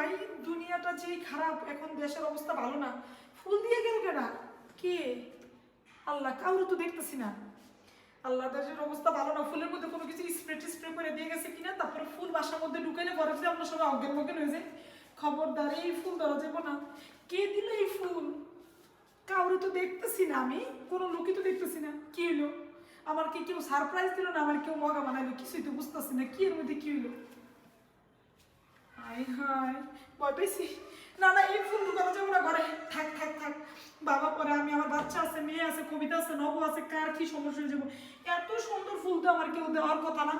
ভাই দুনিয়াটা যেই খারাপ, এখন দেশের অবস্থা ভালো না। ফুল দিয়ে গেল কেনা কে? আল্লাহ, কাউরে তো দেখতেছি না। আল্লাহ, দেশের অবস্থা ভালো না। ফুলের মধ্যে কোনো কিছু স্প্রে করে দিয়ে গেছে কিনা, তারপরে ফুল বাসার মধ্যে ঢুকাইলে পরে যে আমরা সবাই অজ্ঞান মজ্ঞান হয়ে যায়। খবরদার, এই ফুল ধরা যাবো না। কে দিল এই ফুল? কাউরে তো দেখতেছি না, আমি কোনো লোকই তো দেখতেছি না। কি হইলো? আমার কি কেউ সারপ্রাইজ দিল না? আমার কেউ মগা বানাইলো? কিছুই তো বুঝতেছি না কি এর মধ্যে কি হইলো। হাই হাই, ভয় পেয়েছি। না না, এই ফুল দোকানে যাবো না, ঘরে থাক থাক থাক। বাবা পরে আমি, আমার বাচ্চা আছে, মেয়ে আছে, কবিতা আছে, নব আছে, কার কি সমস্যা হয়ে যাবো। এত সুন্দর ফুল তো আমার কেউ দেওয়ার কথা না।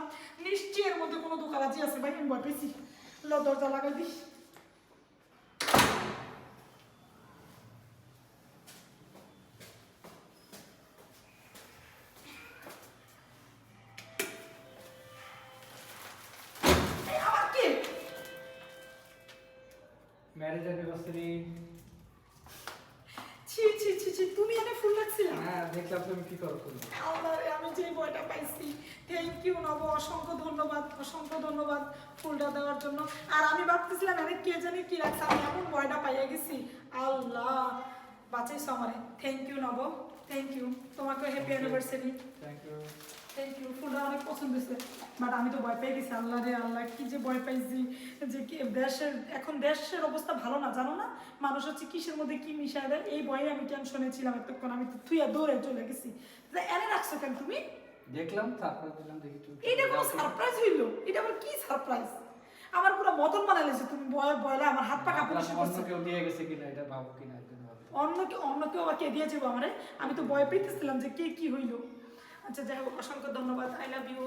নিশ্চয়ই এর মধ্যে কোনো দোকানাজি আছে। ভাই আমি ভয় পেয়েছি। দরজা লাগাই দিস। আমার কি ম্যারেজের ব্যবস্থা নেই। ছি ছি ছি ছি, তুমি এনে ফুল রাখছিলে? হ্যাঁ, দেখলাম তুমি কি করো তুমি। আল্লাহ, আমি যে বইটা পাইছি। থ্যাংক ইউ নব, অসংখ্য ধন্যবাদ, অসংখ্য ধন্যবাদ ফুলটা দেওয়ার জন্য। আর আমি ভাবতেছিলাম আরে কে জানি কি রাখছে, আমি এমন বইটা পাইয়া গেছি। আল্লাহ, বাঁচাইছো আমারে। থ্যাংক ইউ নব, থ্যাংক ইউ। তোমাকে happy anniversary. Thank you. Thank you. ফুলটা অনেক পছন্দ হয়েছে, বাট আমি তো ভয় পেয়ে গেছি। আল্লাহ রে আল্লাহ, কি যে ভয় পাইছি। যে কি দেশের, এখন দেশের অবস্থা ভালো না, জানো না? মানুষ হচ্ছে কিসের মধ্যে কি মিশায় দেয়, এই ভয়ে আমি টেনশনে ছিলাম এতক্ষণ। আমি তো থুইয়া দৌড়ে চলে গেছি। এনে রাখছো কেন তুমি? দেখলাম, তারপর দিলাম, দেখি তুমি। এটা কোনো সারপ্রাইজ হইলো? এটা আবার কি সারপ্রাইজ? আমার পুরো মতন বানাইলেছে তুমি। বয়লা আমার হাত পা কাঁপে। অন্য কেউ দিয়ে গেছে কিনা এটা ভাবো কিনা একদম ভাবো। অন্য কেউ আবার কে দিয়ে যাবো আমারে? আমি তো ভয় পেতেছিলাম যে কে কি হইলো। আচ্ছা যাই হোক, অসংখ্য ধন্যবাদ। I love you.